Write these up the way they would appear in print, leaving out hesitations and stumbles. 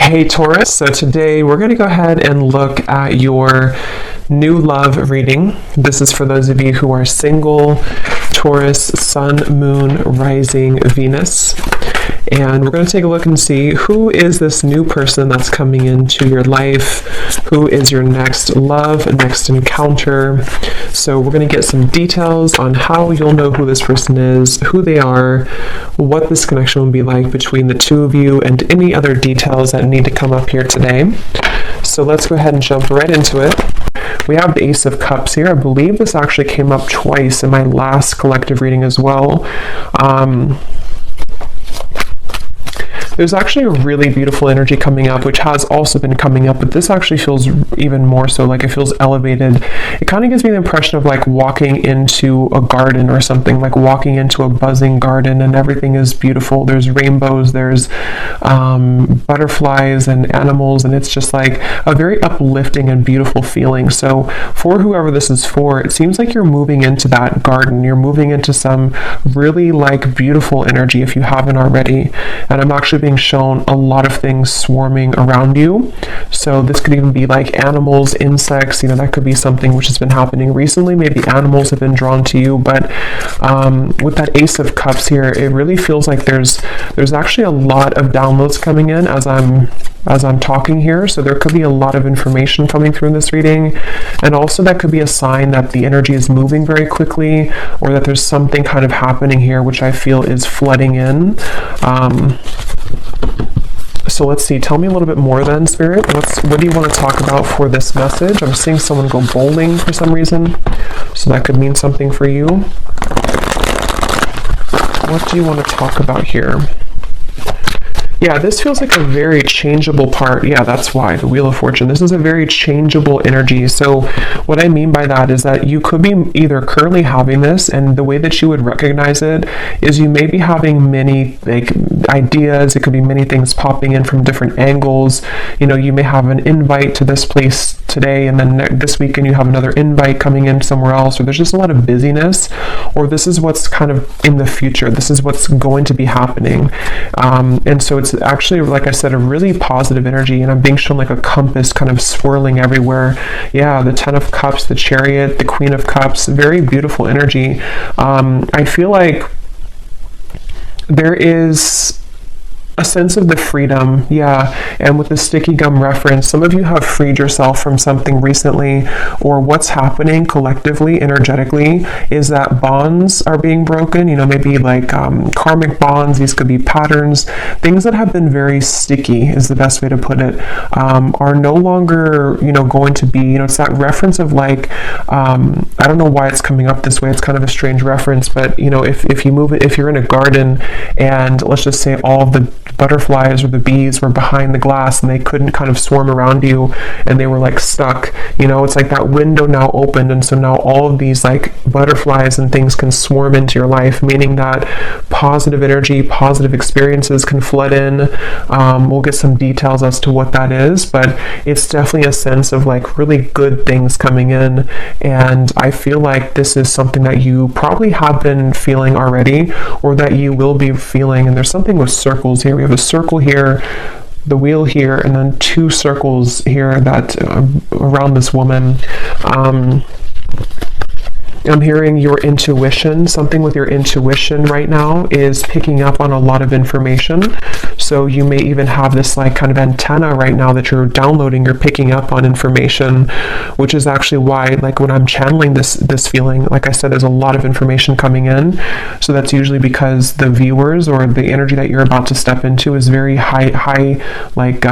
Hey Taurus, so today we're going to go ahead and look at your new love reading. This is for those of you who are single, Taurus, Sun, Moon, Rising, Venus. And we're going to take a look and see who is this new person that's coming into your life, who is your next love, next encounter. So we're going to get some details on how you'll know who this person is, who they are, what this connection will be like between the two of you, and any other details that need to come up here today. So let's go ahead and jump right into it. We have the Ace of Cups here. I believe this actually came up twice in my last collective reading as well. There's actually a really beautiful energy coming up, which has also been coming up, but this actually feels even more so, like it feels elevated. It kind of gives me the impression of like walking into a garden or something, like walking into a buzzing garden and everything is beautiful. There's rainbows, there's butterflies and animals, and it's just like a very uplifting and beautiful feeling. So for whoever this is for, it seems like you're moving into that garden. You're moving into some really like beautiful energy if you haven't already. And I'm actually being shown a lot of things swarming around you. So this could even be like animals, insects, that could be something which has been happening recently. Maybe animals have been drawn to you, but with that Ace of Cups here, it really feels like there's actually a lot of downloads coming in as I'm talking here. So there could be a lot of information coming through in this reading, and also that could be a sign that the energy is moving very quickly, or that there's something kind of happening here which I feel is flooding in. So let's see, tell me a little bit more then, Spirit. What do you want to talk about for this message? I'm seeing someone go bowling for some reason, so that could mean something for you. What do you want to talk about here? Yeah, this feels like a very changeable part. Yeah, that's why, the Wheel of Fortune. This is a very changeable energy. So what I mean by that is that you could be either currently having this, and the way that you would recognize it is you may be having many like ideas. It could be many things popping in from different angles. You may have an invite to this place today, and then this weekend you have another invite coming in somewhere else, or there's just a lot of busyness, or this is what's kind of in the future. This is what's going to be happening. And so it's actually, like I said, a really positive energy, and I'm being shown like a compass kind of swirling everywhere. Yeah, the Ten of Cups, the Chariot, the Queen of Cups, very beautiful energy. I feel like there is a sense of the freedom, yeah, and with the sticky gum reference, some of you have freed yourself from something recently, or what's happening collectively, energetically, is that bonds are being broken, maybe like karmic bonds. These could be patterns, things that have been very sticky is the best way to put it, are no longer, going to be, it's that reference of like, I don't know why it's coming up this way, it's kind of a strange reference, but if you move it, if you're in a garden and let's just say all of the butterflies or the bees were behind the glass and they couldn't kind of swarm around you and they were like stuck, it's like that window now opened, and so now all of these like butterflies and things can swarm into your life, meaning that positive energy, positive experiences can flood in. We'll get some details as to what that is, but it's definitely a sense of like really good things coming in, and I feel like this is something that you probably have been feeling already, or that you will be feeling. And there's something with circles here. We have a circle here, the wheel here, and then two circles here that around this woman. I'm hearing your intuition. Something with your intuition right now is picking up on a lot of information. So you may even have this like kind of antenna right now that you're downloading, you're picking up on information, which is actually why, like when I'm channeling this feeling, like I said, there's a lot of information coming in. So that's usually because the viewers or the energy that you're about to step into is very high, like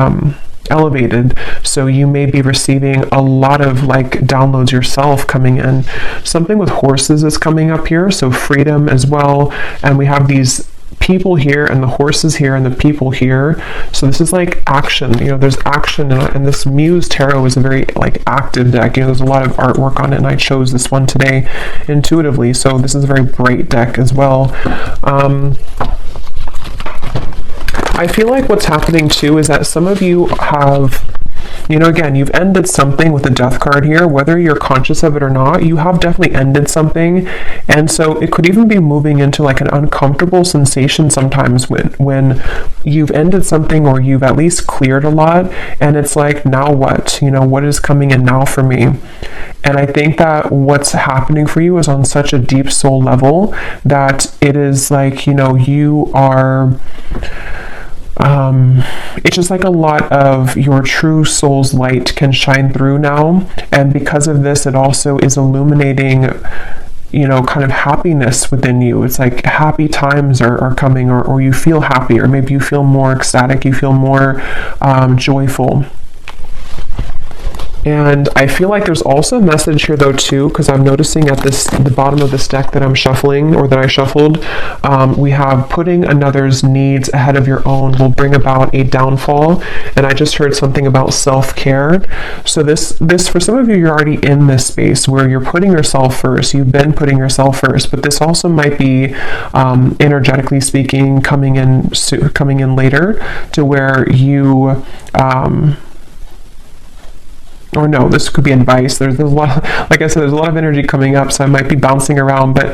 elevated. So you may be receiving a lot of like downloads yourself coming in. Something with horses is coming up here, so freedom as well. And we have these people here and the horses here and the people here. So this is like action, there's action, and this Muse Tarot is a very like active deck. There's a lot of artwork on it, and I chose this one today intuitively. So this is a very bright deck as well. I feel like what's happening too is that some of you have you know, again, you've ended something with the Death card here, whether you're conscious of it or not. You have definitely ended something, and so it could even be moving into like an uncomfortable sensation sometimes when you've ended something, or you've at least cleared a lot, and it's like, now what? You know, what is coming in now for me? And I think that what's happening for you is on such a deep soul level that it is like, you know, you are, it's just like a lot of your true soul's light can shine through now. And because of this, it also is illuminating, you know, kind of happiness within you. It's like happy times are coming, or you feel happy, or maybe you feel more ecstatic, you feel more joyful. And I feel like there's also a message here though too, because I'm noticing at the bottom of this deck that I'm shuffling, or that I shuffled, we have putting another's needs ahead of your own will bring about a downfall. And I just heard something about self-care. So this for some of you, you're already in this space where you're putting yourself first. You've been putting yourself first, but this also might be energetically speaking coming in later, to where you or no, this could be advice. There's a lot, like I said, there's a lot of energy coming up, so I might be bouncing around, but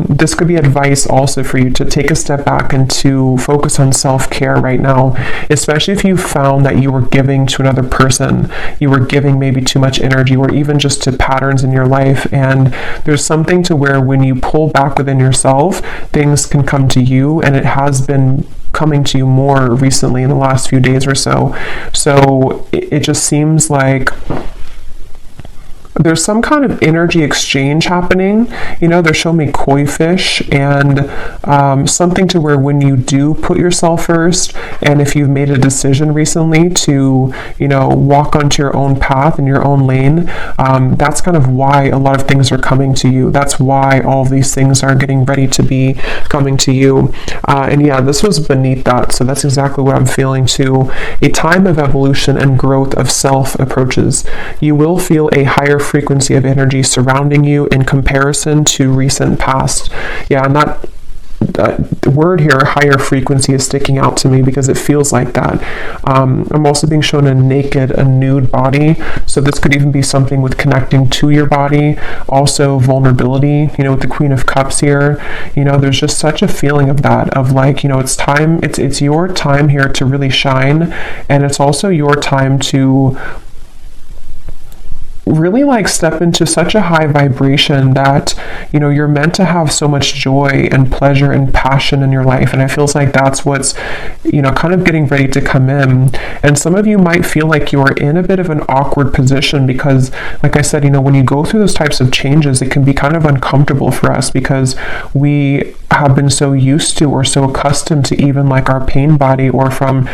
this could be advice also for you to take a step back and to focus on self-care right now, especially if you found that you were giving to another person, you were giving maybe too much energy, or even just to patterns in your life, and there's something to where when you pull back within yourself, things can come to you, and it has been coming to you more recently in the last few days or so. So it just seems like there's some kind of energy exchange happening. You know, they're showing me koi fish, and something to where when you do put yourself first, and if you've made a decision recently to, you know, walk onto your own path in your own lane, that's kind of why a lot of things are coming to you. That's why all of these things are getting ready to be coming to you. And yeah, this was beneath that. So that's exactly what I'm feeling too. A time of evolution and growth of self approaches. You will feel a higher frequency of energy surrounding you in comparison to recent past. Yeah, and that word here, higher frequency, is sticking out to me because it feels like that. I'm also being shown a nude body, so this could even be something with connecting to your body. Also vulnerability, you know, with the Queen of Cups here, you know, there's just such a feeling of that, of like, you know, it's time, it's your time here to really shine, and it's also your time to really like step into such a high vibration that, you know, you're meant to have so much joy and pleasure and passion in your life. And it feels like that's what's, you know, kind of getting ready to come in. And some of you might feel like you're in a bit of an awkward position because, like I said, you know, when you go through those types of changes, it can be kind of uncomfortable for us because we have been so used to or so accustomed to even like our pain body, or from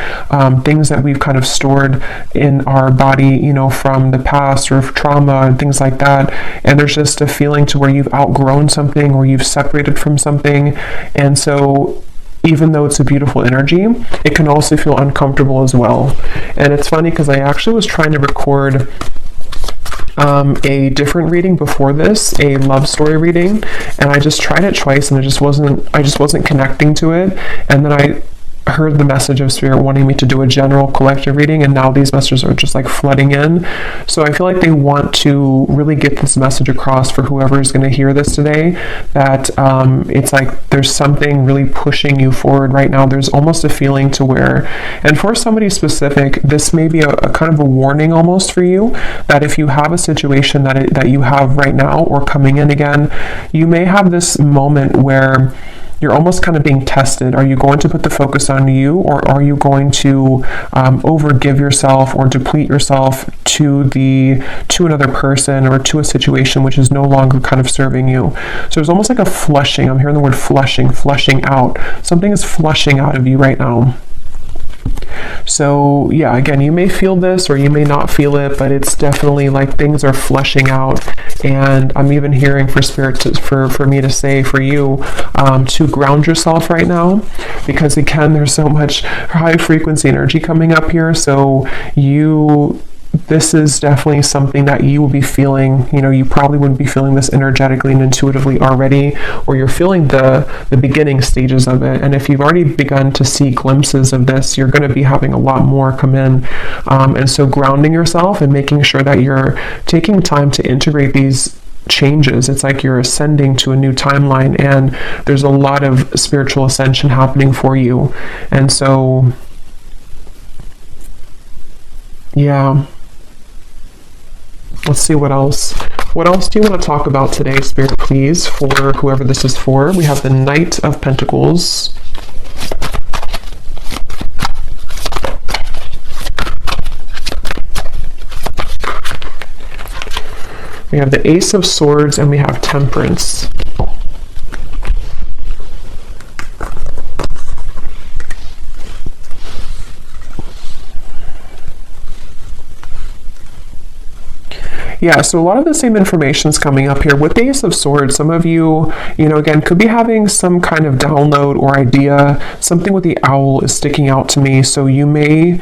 things that we've kind of stored in our body, you know, from the past, or trauma and things like that. And there's just a feeling to where you've outgrown something, or you've separated from something. And so even though it's a beautiful energy, it can also feel uncomfortable as well. And it's funny because I actually was trying to record a different reading before this, a love story reading, and I just tried it twice, and I just wasn't connecting to it. And then I heard the message of Spirit wanting me to do a general collective reading, and now these messages are just like flooding in. So I feel like they want to really get this message across for whoever is going to hear this today, that it's like there's something really pushing you forward right now. There's almost a feeling to where, and for somebody specific, this may be a kind of a warning almost for you, that if you have a situation that you have right now or coming in again, you may have this moment where you're almost kind of being tested. Are you going to put the focus on you, or are you going to overgive yourself or deplete yourself to another person or to a situation which is no longer kind of serving you? So there's almost like a flushing. I'm hearing the word flushing out. Something is flushing out of you right now. So yeah, again, you may feel this or you may not feel it, but it's definitely like things are flushing out. And I'm even hearing for Spirit for me to say for you to ground yourself right now, because again, there's so much high frequency energy coming up here. So you this is definitely something that you will be feeling. You know, you probably wouldn't be feeling this energetically and intuitively already, or you're feeling the beginning stages of it. And if you've already begun to see glimpses of this, you're going to be having a lot more come in. And so grounding yourself and making sure that you're taking time to integrate these changes. It's like you're ascending to a new timeline, and there's a lot of spiritual ascension happening for you. And so, yeah. Let's see what else. What else do you want to talk about today, Spirit, please, for whoever this is for? We have the Knight of Pentacles. We have the Ace of Swords, and we have Temperance. Yeah, so a lot of the same information is coming up here. With the Ace of Swords, some of you, again, could be having some kind of download or idea. Something with the owl is sticking out to me, so you may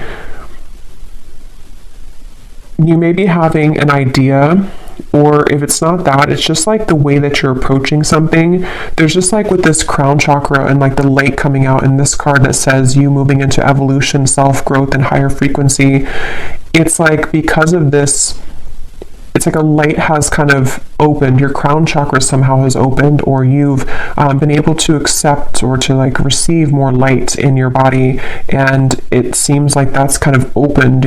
be having an idea, or if it's not that, it's just like the way that you're approaching something. There's just like with this crown chakra and like the light coming out in this card that says you moving into evolution, self-growth, and higher frequency. It's like because of this, it's like a light has kind of opened, your crown chakra somehow has opened, or you've been able to accept or to like receive more light in your body, and it seems like that's kind of opened,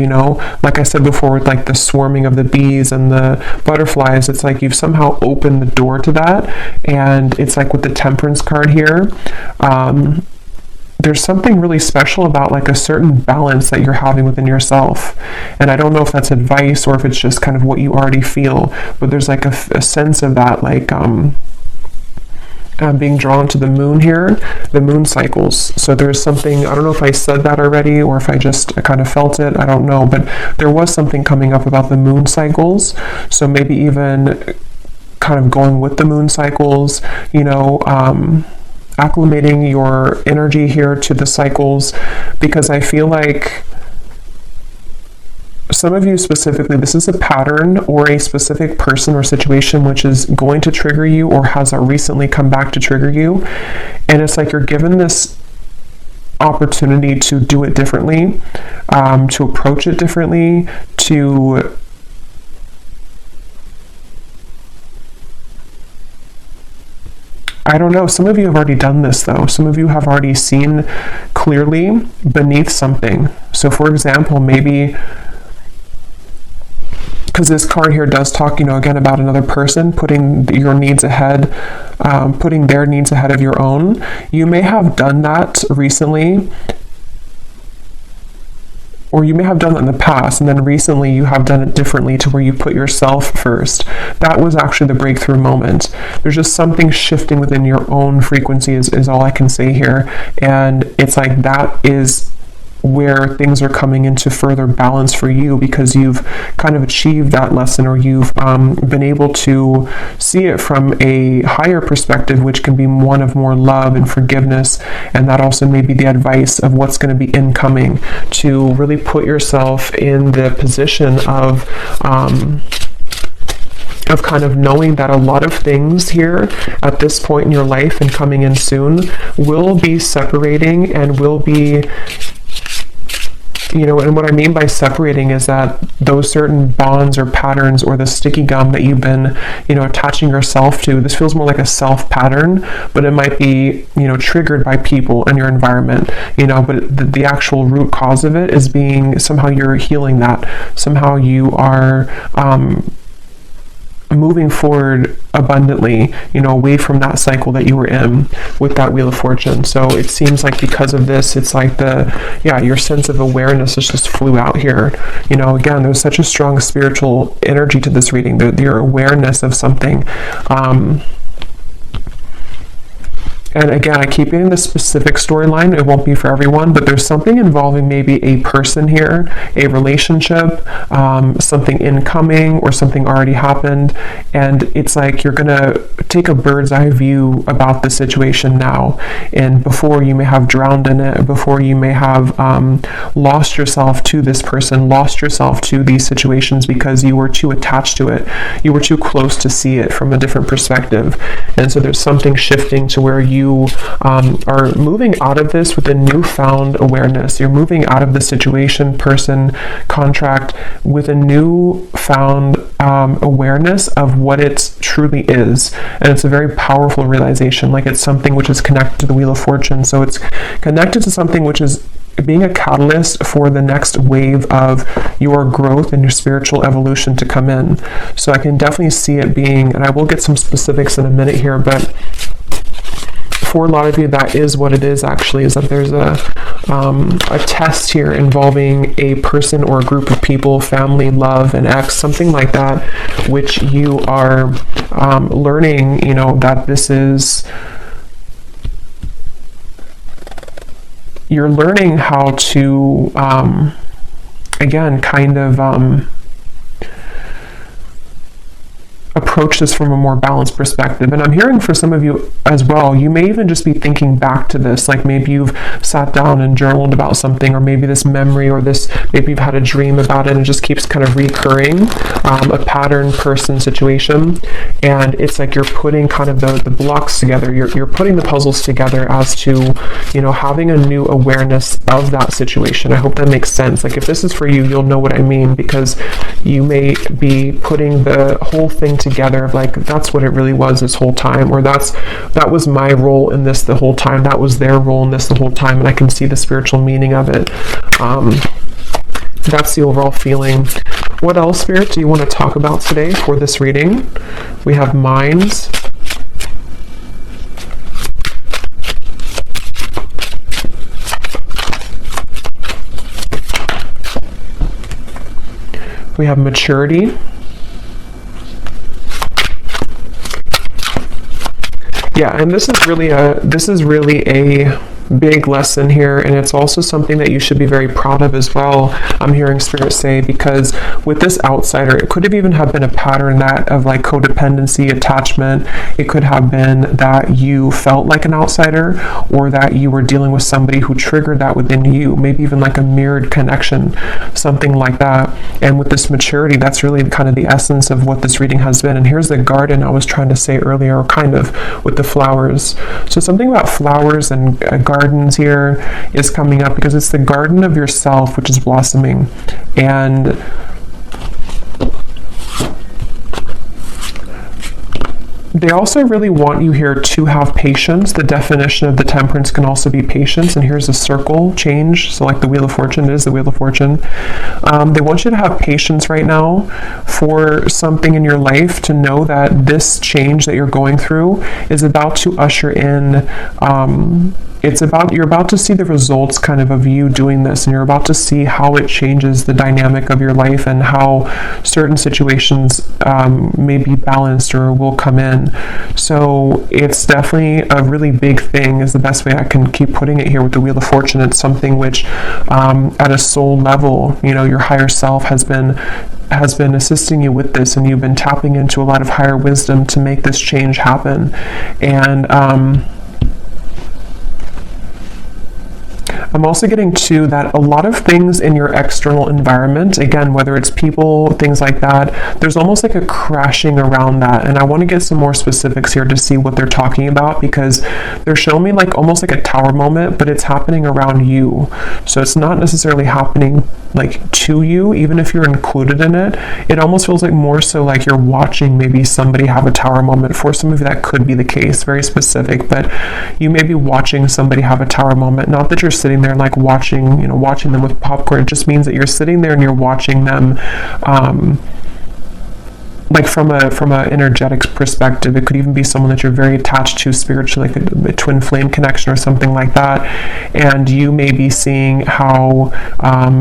like I said before, with like the swarming of the bees and the butterflies. It's like you've somehow opened the door to that. And it's like with the Temperance card here, there's something really special about like a certain balance that you're having within yourself. And I don't know if that's advice or if it's just kind of what you already feel, but there's like a sense of that, like being drawn to the moon here, the moon cycles. So there's something, I don't know if I said that already or if I just kind of felt it, I don't know, but there was something coming up about the moon cycles. So maybe even kind of going with the moon cycles, acclimating your energy here to the cycles, because I feel like some of you specifically, this is a pattern or a specific person or situation which is going to trigger you or has recently come back to trigger you. And it's like you're given this opportunity to do it differently, to approach it differently, to I don't know, some of you have already done this though. Some of you have already seen clearly beneath something. So for example, maybe, because this card here does talk, again, about another person putting your needs ahead, putting their needs ahead of your own. You may have done that recently, or you may have done that in the past, and then recently you have done it differently to where you put yourself first. That was actually the breakthrough moment. There's just something shifting within your own frequency is all I can say here. And it's like that is where things are coming into further balance for you, because you've kind of achieved that lesson, or you've been able to see it from a higher perspective, which can be one of more love and forgiveness. And that also may be the advice of what's going to be incoming, to really put yourself in the position of kind of knowing that a lot of things here at this point in your life and coming in soon will be separating and will be, and what I mean by separating is that those certain bonds or patterns or the sticky gum that you've been, attaching yourself to, this feels more like a self pattern, but it might be, triggered by people and your environment, but the actual root cause of it is being somehow you're healing that. Somehow you are, moving forward abundantly, away from that cycle that you were in with that Wheel of Fortune. So it seems like because of this, it's like your sense of awareness just flew out here. Again, there's such a strong spiritual energy to this reading, your awareness of something. And again, I keep getting the specific storyline. It won't be for everyone, but there's something involving maybe a person here, a relationship, something incoming or something already happened. And it's like you're going to take a bird's eye view about the situation now. And before you may have drowned in it, before you may have lost yourself to this person, lost yourself to these situations because you were too attached to it. You were too close to see it from a different perspective. And so there's something shifting to where you are moving out of this with a newfound awareness. You're moving out of the situation, person, contract with a newfound awareness of what it truly is. And it's a very powerful realization. Like it's something which is connected to the Wheel of Fortune. So it's connected to something which is being a catalyst for the next wave of your growth and your spiritual evolution to come in. So I can definitely see it being, and I will get some specifics in a minute here, but for a lot of you, that is what it is actually, is that there's a test here involving a person or a group of people, family, love, an ex, something like that, which you are learning, that this is, you're learning how to, again, kind of approach this from a more balanced perspective. And I'm hearing for some of you as well, you may even just be thinking back to this, like maybe you've sat down and journaled about something, or maybe this memory, or this, maybe you've had a dream about it and it just keeps kind of recurring, a pattern, person, situation. And it's like you're putting kind of the blocks together, you're putting the puzzles together as to, having a new awareness of that situation. I hope that makes sense. Like if this is for you, you'll know what I mean, because you may be putting the whole thing together of like, that's what it really was this whole time, or that was my role in this the whole time, that was their role in this the whole time, and I can see the spiritual meaning of it. That's the overall feeling. What else, Spirit, do you want to talk about today for this reading? We have minds. We have maturity. Yeah, and this is really a big lesson here, and it's also something that you should be very proud of as well, I'm hearing Spirit say, because with this outsider, it could have even have been a pattern of like codependency, attachment. It could have been that you felt like an outsider, or that you were dealing with somebody who triggered that within you, maybe even like a mirrored connection, something like that. And with this maturity, that's really kind of the essence of what this reading has been. And here's the garden I was trying to say earlier, kind of with the flowers. So something about flowers and gardens here is coming up, because it's the garden of yourself which is blossoming. And they also really want you here to have patience. The definition of the temperance can also be patience. And here's a circle change. So like the Wheel of Fortune, it is the Wheel of Fortune. They want you to have patience right now for something in your life, to know that this change that you're going through is about to usher in, you're about to see the results kind of you doing this, and you're about to see how it changes the dynamic of your life, and how certain situations may be balanced or will come in. So it's definitely a really big thing, is the best way I can keep putting it here with the Wheel of Fortune. It's something which at a soul level, your higher self has been assisting you with this, and you've been tapping into a lot of higher wisdom to make this change happen. And I'm also getting to that a lot of things in your external environment, again, whether it's people, things like that, there's almost like a crashing around that. And I want to get some more specifics here to see what they're talking about, because they're showing me like almost like a tower moment, but it's happening around you. So it's not necessarily happening like to you, even if you're included in it. It almost feels like more so like you're watching maybe somebody have a tower moment. For some of you, that could be the case, very specific, but you may be watching somebody have a tower moment. Not that you're sitting there like watching them with popcorn. It just means that you're sitting there and you're watching them like from a energetic perspective. It could even be someone that you're very attached to spiritually, like a twin flame connection or something like that, and you may be seeing how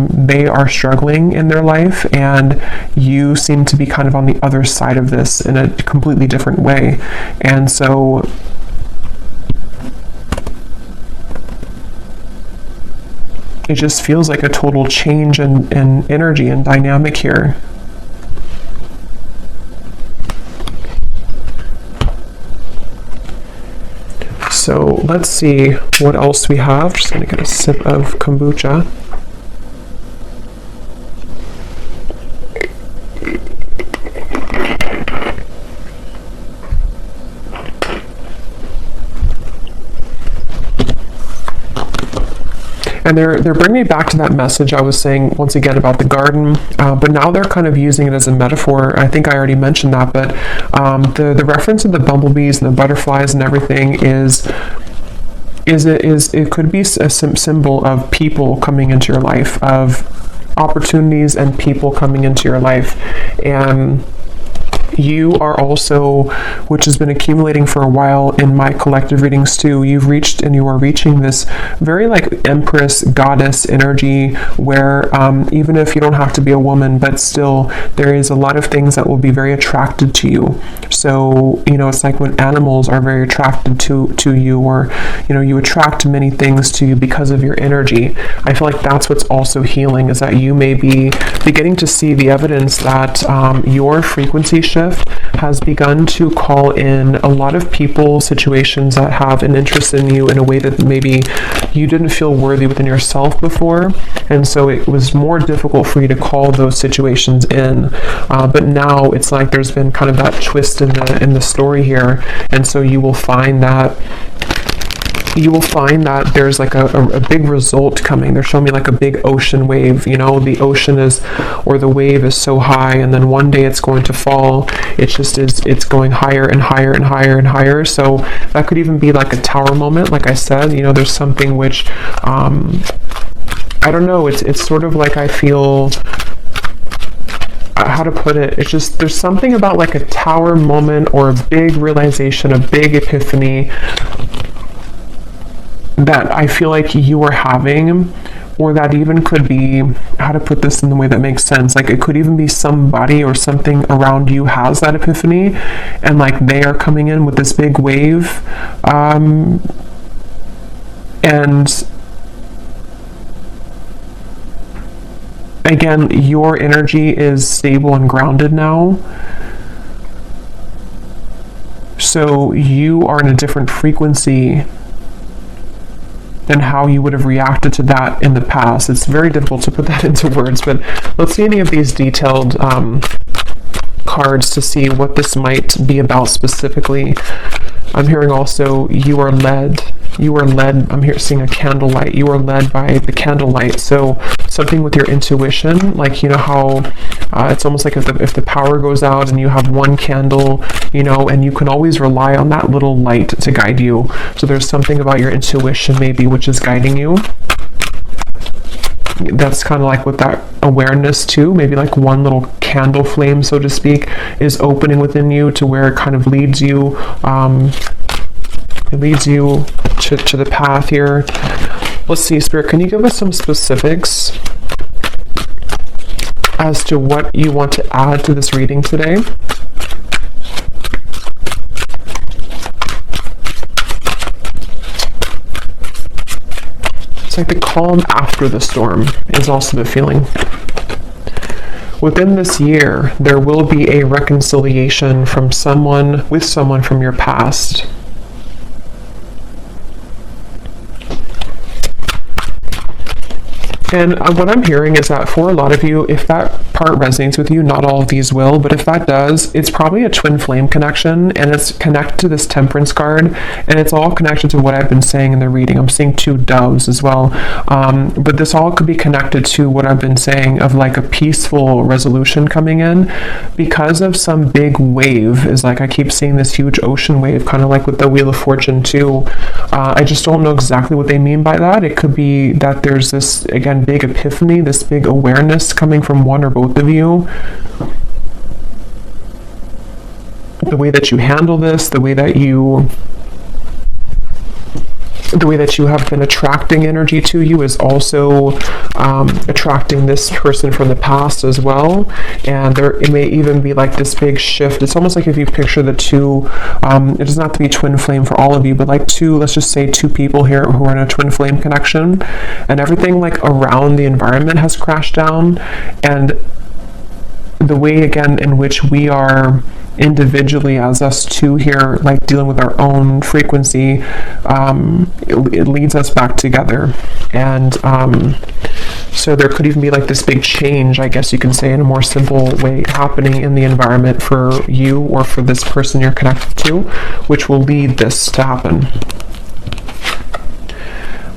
they are struggling in their life, and you seem to be kind of on the other side of this in a completely different way. And so it just feels like a total change in energy and dynamic here. So let's see what else we have. Just going to get a sip of kombucha. And they're bringing me back to that message I was saying once again about the garden, but now they're kind of using it as a metaphor. I think I already mentioned that, but the reference of the bumblebees and the butterflies and everything it could be a symbol of people coming into your life, of opportunities and people coming into your life. And you are also, which has been accumulating for a while in my collective readings too, you are reaching this very like empress goddess energy where even if you don't have to be a woman, but still there is a lot of things that will be very attracted to you. So it's like when animals are very attracted to you, or you attract many things to you because of your energy. I feel like that's what's also healing, is that you may be beginning to see the evidence that your frequency shift has begun to call in a lot of people, situations that have an interest in you in a way that maybe you didn't feel worthy within yourself before, and so it was more difficult for you to call those situations in. But now it's like there's been kind of that twist in the story here, and so you will find that there's like a big result coming. They're showing me like a big ocean wave. The ocean or the wave is so high, and then one day it's going to fall. It's going higher and higher and higher and higher. So that could even be like a tower moment. Like I said, there's something which, I don't know, it's sort of like I feel, how to put it, it's just, there's something about like a tower moment or a big realization, a big epiphany that I feel like you are having, or that even could be, how to put this in the way that makes sense, like it could even be somebody or something around you has that epiphany, and like they are coming in with this big wave, and again, your energy is stable and grounded now. So you are in a different frequency than how you would have reacted to that in the past. It's very difficult to put that into words, but let's see any of these detailed cards to see what this might be about specifically. I'm hearing also you are led, I'm here seeing a candlelight. You are led by the candlelight. So something with your intuition, like how it's almost like if the power goes out and you have one candle, and you can always rely on that little light to guide you. So there's something about your intuition maybe which is guiding you. That's kind of like with that awareness too, maybe like one little candle flame, so to speak, is opening within you to where it kind of leads you to the path here. Let's see, Spirit, can you give us some specifics as to what you want to add to this reading today? It's like the calm after the storm is also the feeling. Within this year, there will be a reconciliation from someone from your past. And what I'm hearing is that for a lot of you, if that part resonates with you, not all of these will, but if that does, it's probably a twin flame connection, and it's connected to this Temperance card, and it's all connected to what I've been saying in the reading. I'm seeing two doves as well, but this all could be connected to what I've been saying of like a peaceful resolution coming in because of some big wave. Is like I keep seeing this huge ocean wave, kind of like with the Wheel of Fortune too. I just don't know exactly what they mean by that. It could be that there's this, again, big epiphany, this big awareness coming from one or both of you. The way that you handle this, the way that you the way that you have been attracting energy to you is also attracting this person from the past as well. And it may even be like this big shift. It's almost like if you picture the two, it doesn't have to be twin flame for all of you, but like let's just say two people here who are in a twin flame connection, and everything like around the environment has crashed down. And the way again in which we are individually as us two here, like dealing with our own frequency, it leads us back together. And so there could even be like this big change, I guess you can say in a more simple way, happening in the environment for you or for this person you're connected to, which will lead this to happen.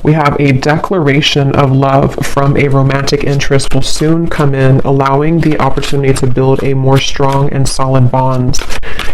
We have a declaration of love from a romantic interest will soon come in, allowing the opportunity to build a more strong and solid bond.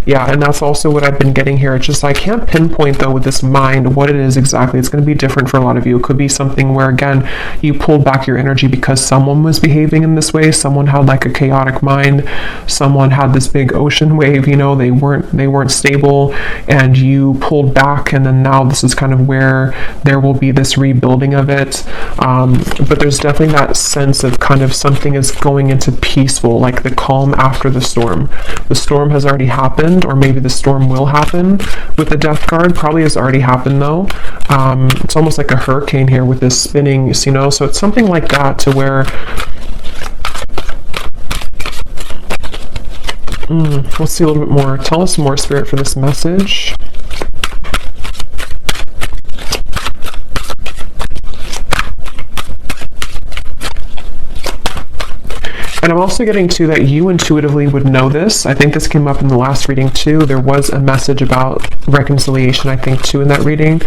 Yeah, and that's also what I've been getting here. It's just I can't pinpoint though with this mind what it is exactly. It's going to be different for a lot of you. It could be something where again you pulled back your energy because someone was behaving in this way. Someone had like a chaotic mind. Someone had this big ocean wave. You know, they weren't stable, and you pulled back. And then now this is kind of where there will be this rebuilding of it. But there's definitely that sense of kind of something is going into peaceful, like the calm after the storm. The storm has already happened, or maybe the storm will happen with the death card. Probably has already happened though. It's almost like a hurricane here with this spinning, you know, so it's something like that to where let's see a little bit more. Tell us more, Spirit, for this message. And I'm also getting to that you intuitively would know this. I think this came up in the last reading too. There was a message about reconciliation, I think, too, in that reading.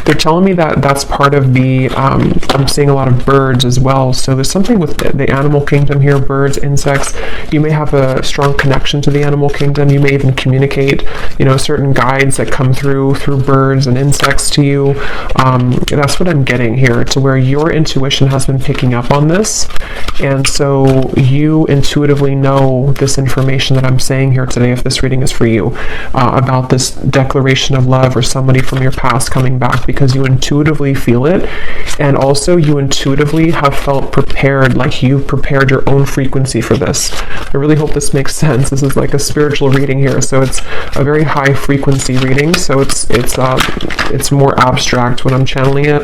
They're telling me that that's part of the, I'm seeing a lot of birds as well. So there's something with the animal kingdom here, birds, insects. You may have a strong connection to the animal kingdom. You may even communicate, you know, certain guides that come through birds and insects to you. That's what I'm getting here, to where your intuition has been picking up on this. And so you intuitively know this information that I'm saying here today, if this reading is for you, about this declaration of love or somebody from your past coming back, because you intuitively feel it. And also you intuitively have felt prepared, like you've prepared your own frequency for this. I really hope this makes sense. This is like a spiritual reading here, so it's a very high frequency reading, so it's more abstract when I'm channeling it.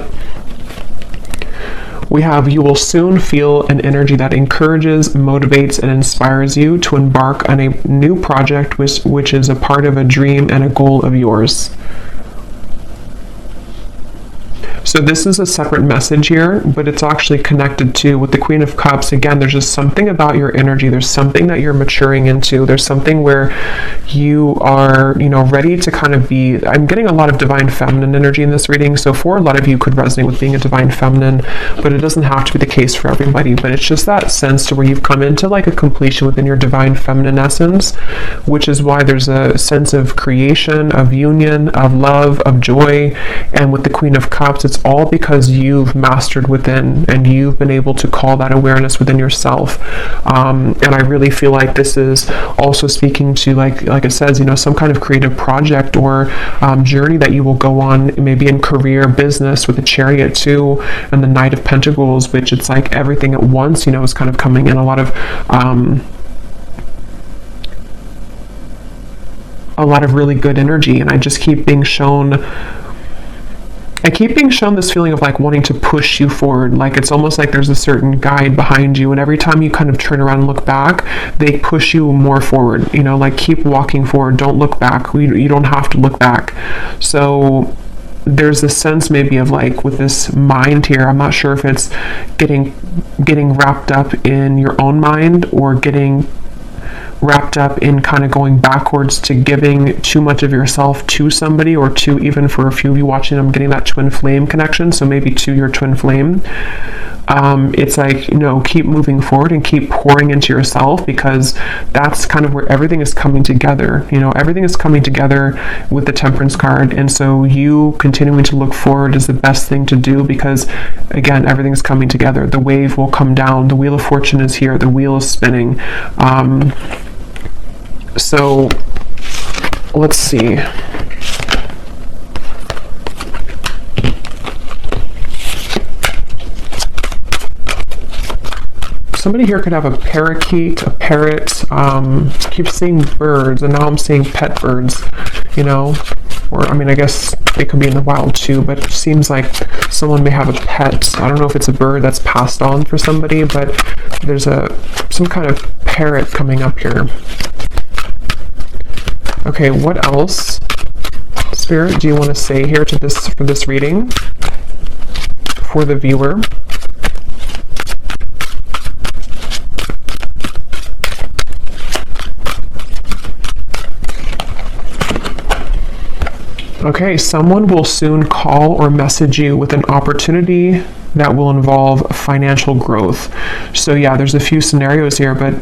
We have, you will soon feel an energy that encourages, motivates, and inspires you to embark on a new project which is a part of a dream and a goal of yours. So this is a separate message here, but it's actually connected to with the Queen of Cups. Again, there's just something about your energy. There's something that you're maturing into. There's something where you are, you know, ready to kind of be, I'm getting a lot of divine feminine energy in this reading. So for a lot of you could resonate with being a divine feminine, but it doesn't have to be the case for everybody. But it's just that sense to where you've come into like a completion within your divine feminine essence, which is why there's a sense of creation, of union, of love, of joy. And with the Queen of Cups, it's all because you've mastered within and you've been able to call that awareness within yourself. And I really feel like this is also speaking to, like it says, you know, some kind of creative project or journey that you will go on, maybe in career, business, with the Chariot too, and the Knight of Pentacles, which it's like everything at once, you know, is kind of coming in a lot of really good energy. And I just keep being shown this feeling of like wanting to push you forward. Like it's almost like there's a certain guide behind you, and every time you kind of turn around and look back, they push you more forward, you know, like keep walking forward, don't look back. You don't have to look back. So there's a sense maybe of like with this mind here, I'm not sure if it's getting wrapped up in your own mind or getting wrapped up in kind of going backwards to giving too much of yourself to somebody, or to, even for a few of you watching, I'm getting that twin flame connection, so maybe to your twin flame. It's like, you know, keep moving forward and keep pouring into yourself, because that's kind of where everything is coming together. You know, everything is coming together with the Temperance card, and so you continuing to look forward is the best thing to do, because again, everything is coming together. The wave will come down, the Wheel of Fortune is here, the wheel is spinning. So let's see. somebody here could have a parakeet, a parrot. Keep seeing birds, and now I'm seeing pet birds, you know, or I mean, I guess they could be in the wild too, but it seems like someone may have a pet. I don't know if it's a bird that's passed on for somebody, but there's some kind of parrot coming up here. Okay, what else, Spirit, do you want to say here to this for this reading for the viewer? Okay, someone will soon call or message you with an opportunity that will involve financial growth. So yeah, there's a few scenarios here, but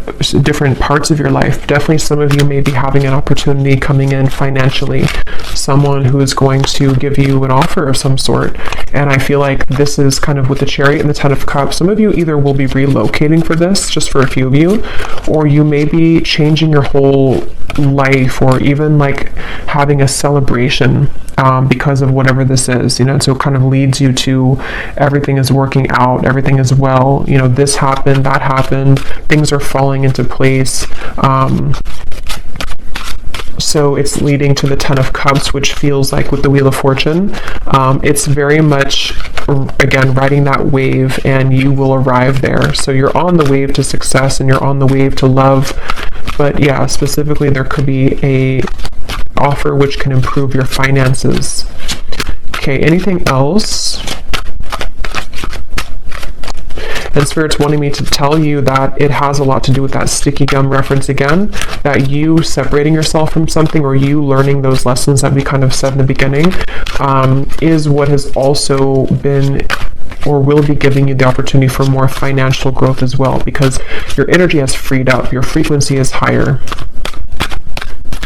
different parts of your life. Definitely some of you may be having an opportunity coming in financially. Someone who is going to give you an offer of some sort. And I feel like this is kind of with the Chariot and the Ten of Cups. Some of you either will be relocating for this, just for a few of you, or you may be changing your whole life, or even like having a celebration because of whatever this is, you know. So it kind of leads you to everything is working out, everything is well, you know, this happened, that happened, things are falling into place. So it's leading to the Ten of Cups, which feels like with the Wheel of Fortune, it's very much, again, riding that wave, and you will arrive there. So you're on the wave to success, and you're on the wave to love. But yeah, specifically, there could be a offer which can improve your finances. Okay, anything else? And Spirit's wanting me to tell you that it has a lot to do with that sticky gum reference again, that you separating yourself from something, or you learning those lessons that we kind of said in the beginning, is what has also been or will be giving you the opportunity for more financial growth as well, because your energy has freed up, your frequency is higher,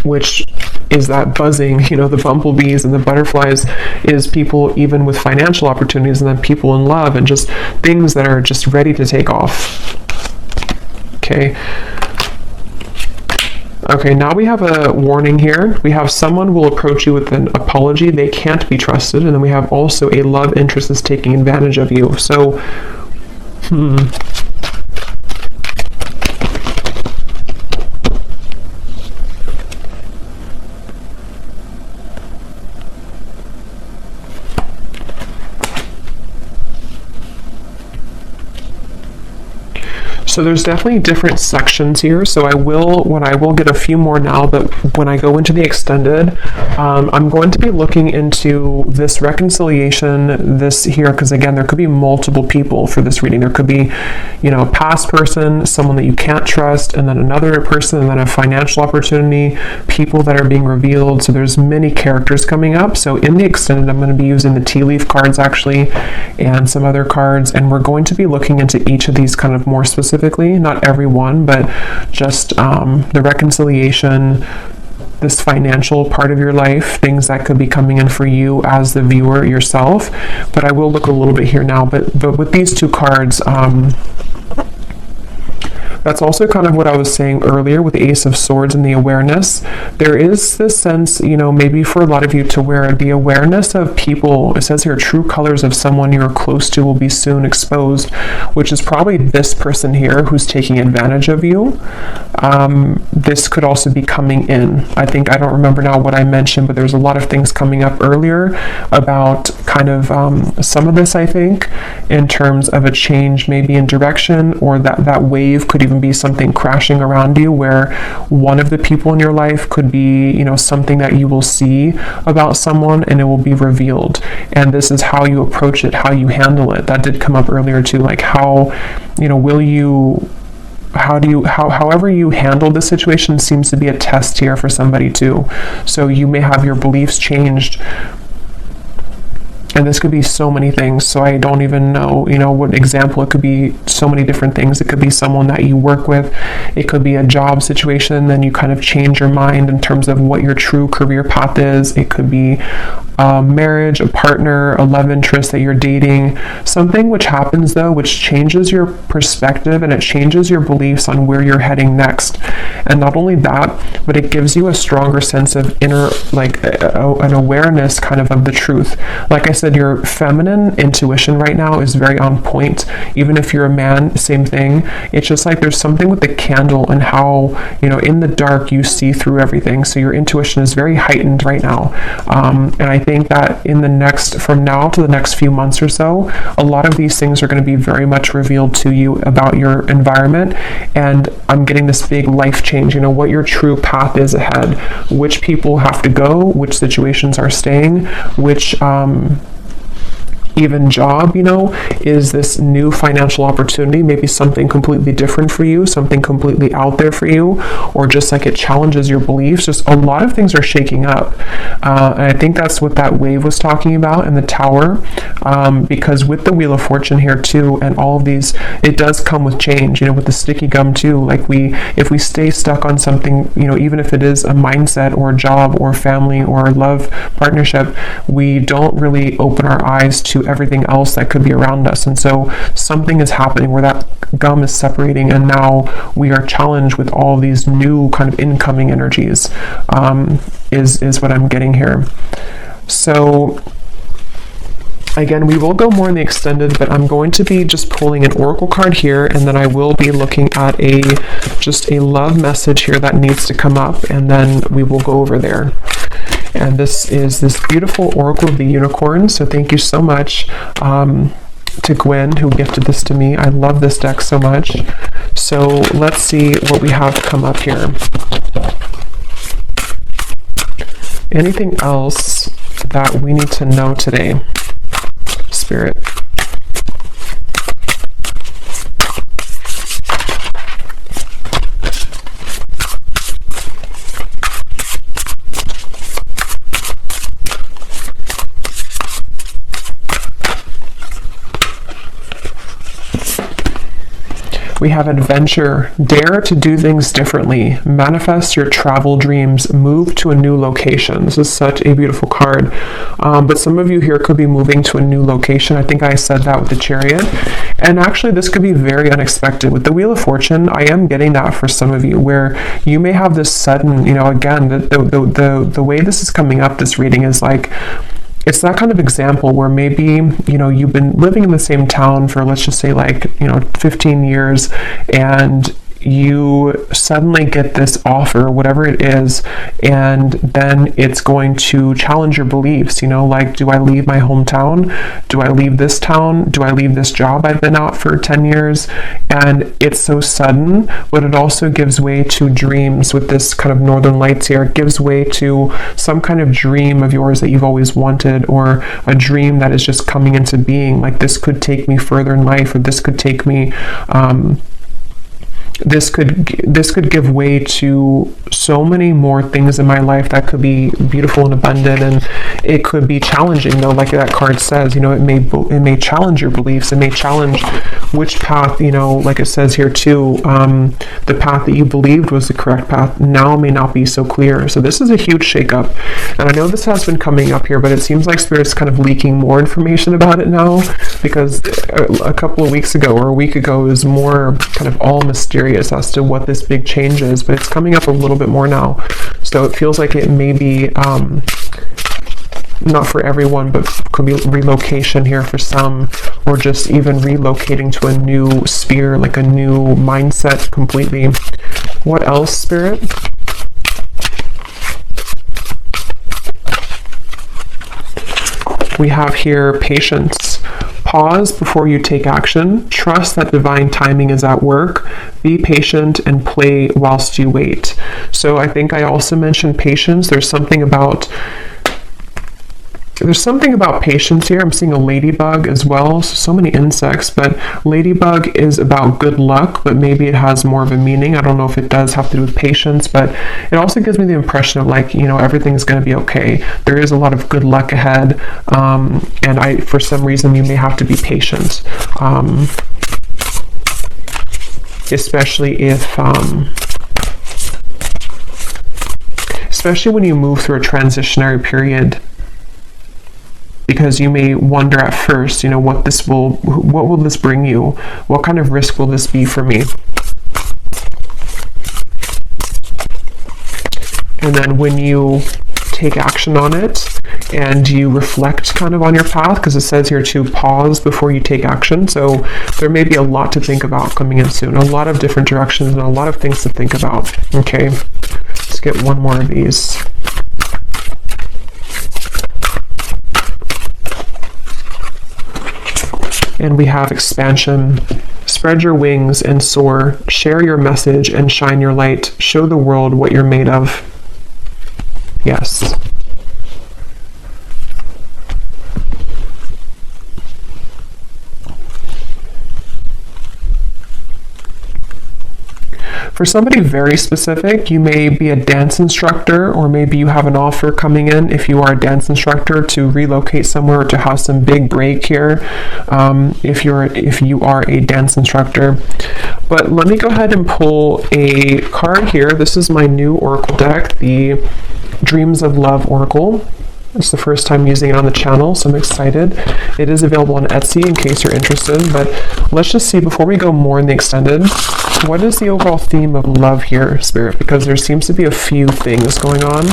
which is that buzzing, you know, the bumblebees and the butterflies, is people even with financial opportunities, and then people in love, and just things that are just ready to take off. Okay. Okay, now we have a warning here. We have someone will approach you with an apology. They can't be trusted. And then we have also a love interest that's taking advantage of you. So, So there's definitely different sections here. So I will get a few more now, but when I go into the extended, I'm going to be looking into this reconciliation, this here, because again, there could be multiple people for this reading. There could be, you know, a past person, someone that you can't trust, and then another person, and then a financial opportunity, people that are being revealed. So there's many characters coming up. So in the extended, I'm going to be using the tea leaf cards actually, and some other cards, and we're going to be looking into each of these kind of more specifically, not every one, but just the reconciliation, this financial part of your life, things that could be coming in for you as the viewer yourself. But I will look a little bit here now, but with these two cards, that's also kind of what I was saying earlier with the Ace of Swords and the awareness. There is this sense, you know, maybe for a lot of you to where the awareness of people, it says here, true colors of someone you're close to will be soon exposed, which is probably this person here who's taking advantage of you. This could also be coming in. I don't remember now what I mentioned, but there's a lot of things coming up earlier about kind of some of this, I think, in terms of a change maybe in direction, or that wave could even be something crashing around you, where one of the people in your life could be, you know, something that you will see about someone and it will be revealed. And this is how you approach it, how you handle it. That did come up earlier too, like how, you know, however you handle the situation seems to be a test here for somebody too. So you may have your beliefs changed. And this could be so many things, so I don't even know, you know, what example. It could be so many different things. It could be someone that you work with. It could be a job situation, then you kind of change your mind in terms of what your true career path is. It could be marriage, a partner, a love interest that you're dating. Something which happens though, which changes your perspective and it changes your beliefs on where you're heading next. And not only that, but it gives you a stronger sense of inner, like an awareness kind of the truth. Like I said, your feminine intuition right now is very on point. Even if you're a man, same thing. It's just like there's something with the candle and how, in the dark you see through everything. So your intuition is very heightened right now. And I think that from now to the next few months or so, a lot of these things are going to be very much revealed to you about your environment. And I'm getting this big life change, what your true path is ahead, which people have to go, which situations are staying, which even job, is this new financial opportunity, maybe something completely different for you, something completely out there for you, or just like it challenges your beliefs. Just a lot of things are shaking up. And I think that's what that wave was talking about in the Tower, because with the Wheel of Fortune here too, and all of these, it does come with change, with the sticky gum too. Like if we stay stuck on something, even if it is a mindset or a job or family or a love partnership, we don't really open our eyes to everything else that could be around us. And so something is happening where that gum is separating, and now we are challenged with all these new kind of incoming energies, is what I'm getting here. So again, we will go more in the extended, but I'm going to be just pulling an oracle card here, and then I will be looking at just a love message here that needs to come up, and then we will go over there. And this is this beautiful Oracle of the Unicorn. So thank you so much to Gwen, who gifted this to me. I love this deck so much. So let's see what we have come up here. Anything else that we need to know today, Spirit? We have adventure. Dare to do things differently. Manifest your travel dreams. Move to a new location. This is such a beautiful card. But some of you here could be moving to a new location. I think I said that with the Chariot. And actually, this could be very unexpected. With the Wheel of Fortune, I am getting that for some of you, where you may have this sudden, again, the way this is coming up, this reading is like, it's that kind of example where maybe, you've been living in the same town for, let's just say 15 years, and you suddenly get this offer, whatever it is, and then it's going to challenge your beliefs, like, do I leave my hometown? Do I leave this town? Do I leave this job I've been at for 10 years? And it's so sudden, but it also gives way to dreams with this kind of Northern Lights here. It gives way to some kind of dream of yours that you've always wanted, or a dream that is just coming into being. Like, this could take me further in life, or this could take me, this could give way to so many more things in my life that could be beautiful and abundant, and it could be challenging, though, like that card says, it may challenge your beliefs. It may challenge which path, like it says here too, the path that you believed was the correct path now may not be so clear. So this is a huge shakeup, and I know this has been coming up here, but it seems like Spirit's kind of leaking more information about it now, because a couple of weeks ago or a week ago is more kind of all mysterious as to what this big change is, but it's coming up a little bit more now. So it feels like it may be not for everyone, but could be relocation here for some, or just even relocating to a new sphere, like a new mindset completely. What else, Spirit? We have here patience. Pause before you take action. Trust that divine timing is at work. Be patient and play whilst you wait. So I think I also mentioned patience. There's something about patience here. I'm seeing a ladybug as well. So many insects, but ladybug is about good luck, but maybe it has more of a meaning. I don't know if it does have to do with patience, but it also gives me the impression of everything's going to be okay. There is a lot of good luck ahead, and for some reason you may have to be patient, especially when you move through a transitionary period. Because you may wonder at first, what will this bring you? What kind of risk will this be for me? And then when you take action on it and you reflect kind of on your path, because it says here to pause before you take action. So there may be a lot to think about coming in soon, a lot of different directions and a lot of things to think about. Okay, let's get one more of these. And we have expansion. Spread your wings and soar. Share your message and shine your light. Show the world what you're made of. Yes. For somebody very specific, you may be a dance instructor, or maybe you have an offer coming in if you are a dance instructor to relocate somewhere or to have some big break here, if you are a dance instructor. But let me go ahead and pull a card here. This is my new oracle deck, the Dreams of Love Oracle. It's the first time using it on the channel, so I'm excited. It is available on Etsy in case you're interested, but let's just see, before we go more in the extended, what is the overall theme of love here, Spirit? Because there seems to be a few things going on.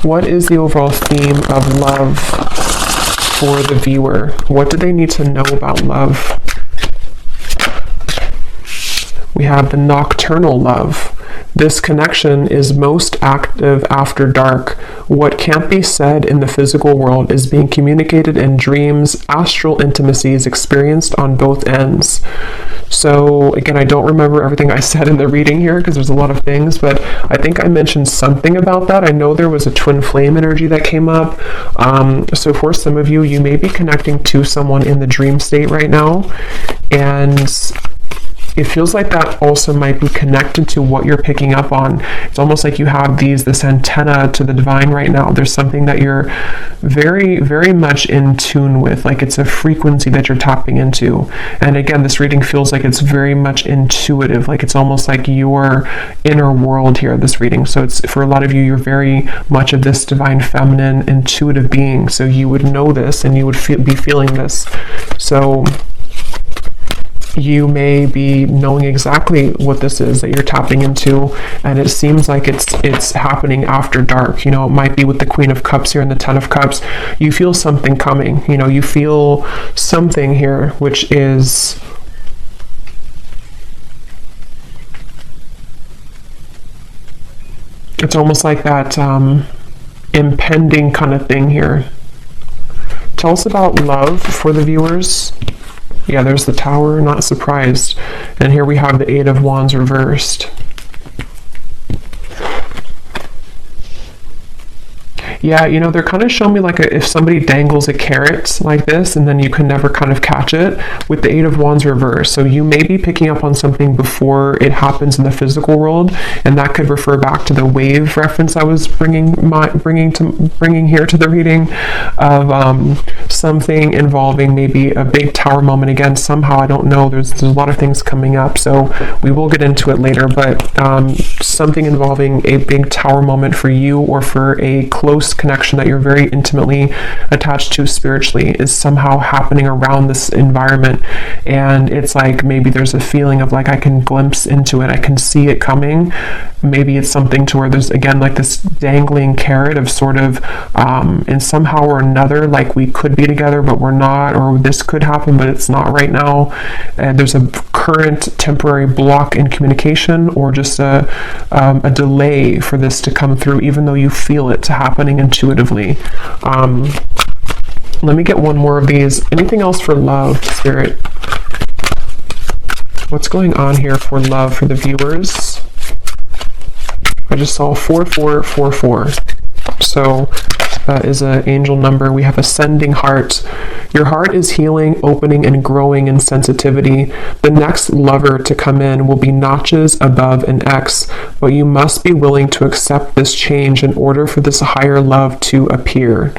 What is the overall theme of love for the viewer? What do they need to know about love? We have the nocturnal love. This connection is most active after dark. What can't be said in the physical world is being communicated in dreams. Astral intimacy is experienced on both ends. So again, I don't remember everything I said in the reading here because there's a lot of things, but I think I mentioned something about that. I know there was a twin flame energy that came up. So for some of you, you may be connecting to someone in the dream state right now, and it feels like that also might be connected to what you're picking up on. It's almost like you have this antenna to the divine right now. There's something that you're very, very much in tune with, like it's a frequency that you're tapping into. And again, this reading feels like it's very much intuitive, like it's almost like your inner world here, this reading. So it's, for a lot of you, you're very much of this divine feminine intuitive being. So you would know this and you would be feeling this. So you may be knowing exactly what this is that you're tapping into, and it seems like it's happening after dark. You know, it might be with the Queen of Cups here and the Ten of Cups. You feel something coming. You know, you feel something here, which is it's almost like that impending kind of thing here. Tell us about love for the viewers. Yeah, there's the Tower, not surprised. And here we have the Eight of Wands reversed. Yeah, you know, they're kind of showing me like if somebody dangles a carrot like this and then you can never kind of catch it, with the Eight of Wands reversed. So you may be picking up on something before it happens in the physical world, and that could refer back to the wave reference I was bringing here to the reading of something involving maybe a big tower moment. Again, somehow, I don't know, there's a lot of things coming up, so we will get into it later, but something involving a big tower moment for you, or for a close connection that you're very intimately attached to spiritually, is somehow happening around this environment. And it's like maybe there's a feeling of like I can glimpse into it, I can see it coming. Maybe it's something to where there's again like this dangling carrot of sort of and somehow or another, like we could be together but we're not, or this could happen but it's not right now, and there's a current temporary block in communication, or just a delay for this to come through, even though you feel it happening intuitively. Let me get one more of these. Anything else for love, Spirit? What's going on here for love for the viewers? I just saw 4444. So that is an angel number. We have ascending heart. Your heart is healing, opening, and growing in sensitivity. The next lover to come in will be notches above an X, but you must be willing to accept this change in order for this higher love to appear.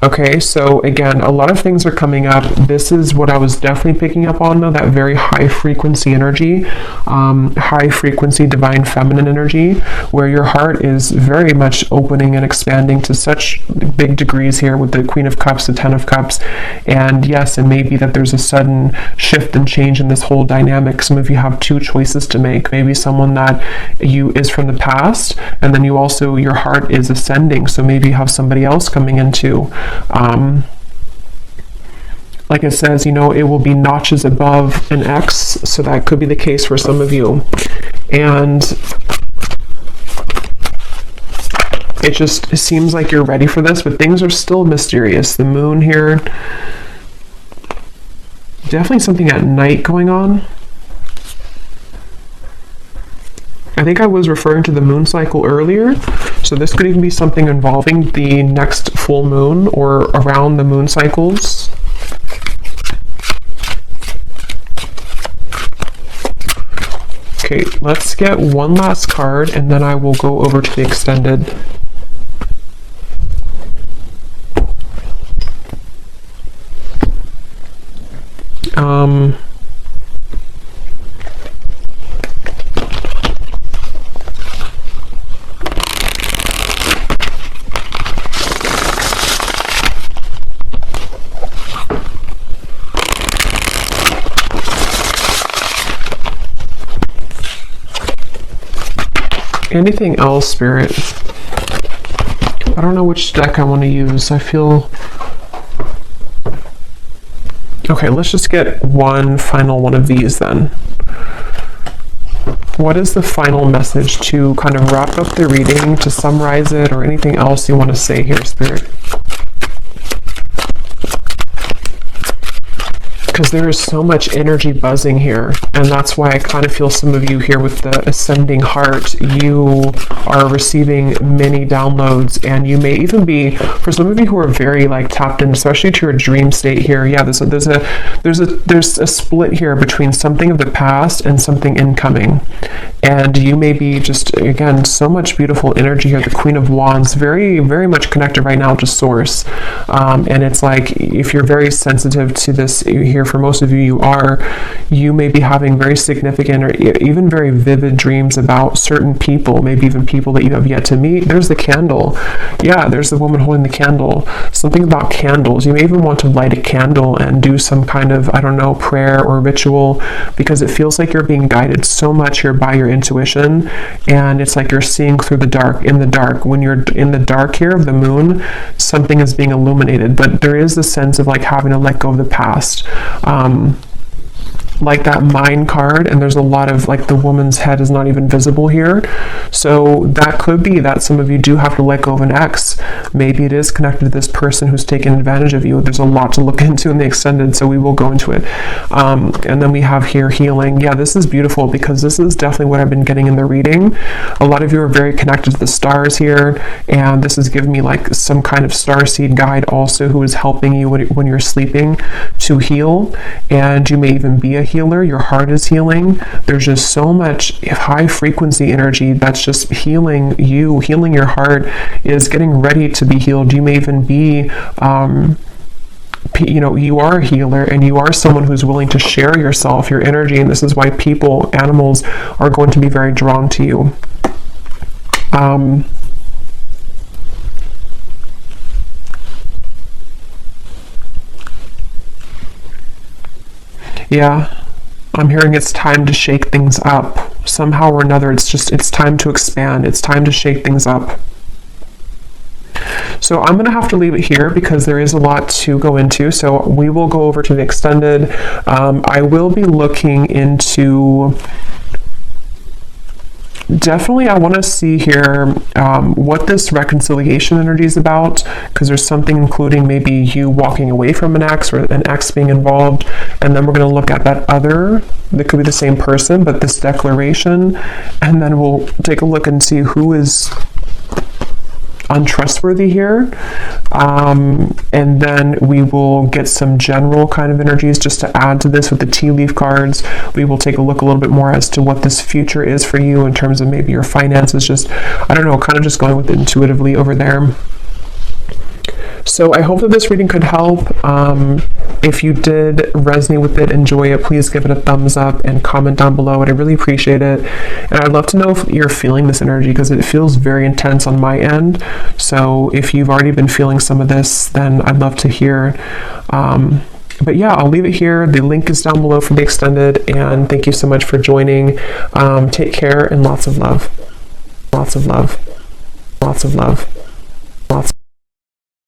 Okay, so again, a lot of things are coming up. This is what I was definitely picking up on, though, that very high frequency energy, high frequency divine feminine energy, where your heart is very much opening and expanding to such big degrees here with the Queen of Cups, the Ten of Cups. And yes, it may be that there's a sudden shift and change in this whole dynamic. Some of you have two choices to make. Maybe someone that you is from the past, and then you also, your heart is ascending. So maybe you have somebody else coming into, like it says, you know, it will be notches above an X. So that could be the case for some of you. And it just seems like you're ready for this, but things are still mysterious. The moon here, definitely something at night going on. I think I was referring to the moon cycle earlier, so this could even be something involving the next full moon or around the moon cycles. Okay, let's get one last card and then I will go over to the extended. Anything else, Spirit? I don't know which deck I want to use. I feel... Okay, let's just get one final one of these then. What is the final message to kind of wrap up the reading, to summarize it, or anything else you want to say here, Spirit? Because there is so much energy buzzing here, and that's why I kind of feel some of you here with the ascending heart, you are receiving many downloads, and you may even be, for some of you who are very like tapped in, especially to your dream state here. Yeah, there's a split here between something of the past and something incoming, and you may be just, again, so much beautiful energy here. The Queen of Wands, very, very much connected right now to Source, and it's like, if you're very sensitive to this here, for most of you, you may be having very significant or even very vivid dreams about certain people, maybe even people that you have yet to meet. There's the candle. Yeah, there's the woman holding the candle. Something about candles. You may even want to light a candle and do some kind of, I don't know, prayer or ritual, because it feels like you're being guided so much here by your intuition, and it's like you're seeing through the dark, in the dark. When you're in the dark here of the moon, something is being illuminated, but there is a sense of like having to let go of the past. Like that mind card, and there's a lot of like the woman's head is not even visible here, so that could be that some of you do have to let go of an ex. Maybe it is connected to this person who's taken advantage of you. There's a lot to look into in the extended, so we will go into it. And then we have here healing. Yeah, this is beautiful, because this is definitely what I've been getting in the reading. A lot of you are very connected to the stars here, and this is giving me like some kind of starseed guide also, who is helping you when you're sleeping to heal, and you may even be a healer. Your heart is healing. There's just so much high frequency energy that's just healing you. Healing your heart is getting ready to be healed. You may even be you know, you are a healer, and you are someone who's willing to share yourself, your energy, and this is why people, animals, are going to be very drawn to you. Yeah, I'm hearing it's time to shake things up. Somehow or another, it's time to expand. It's time to shake things up. So I'm going to have to leave it here, because there is a lot to go into. So we will go over to the extended. I will be looking into... Definitely, I want to see here what this reconciliation energy is about, because there's something including maybe you walking away from an ex, or an ex being involved, and then we're going to look at that other, that could be the same person, but this declaration, and then we'll take a look and see who is untrustworthy here, and then we will get some general kind of energies just to add to this with the tea leaf cards. We will take a look a little bit more as to what this future is for you in terms of maybe your finances, just, I don't know, kind of just going with it intuitively over there. So I hope that this reading could help. If you did resonate with it, enjoy it, please give it a thumbs up and comment down below. I'd really appreciate it. And I'd love to know if you're feeling this energy, because it feels very intense on my end. So if you've already been feeling some of this, then I'd love to hear. But yeah, I'll leave it here. The link is down below for the extended, and thank you so much for joining. Take care and lots of love. Lots of love. Lots of love. Lots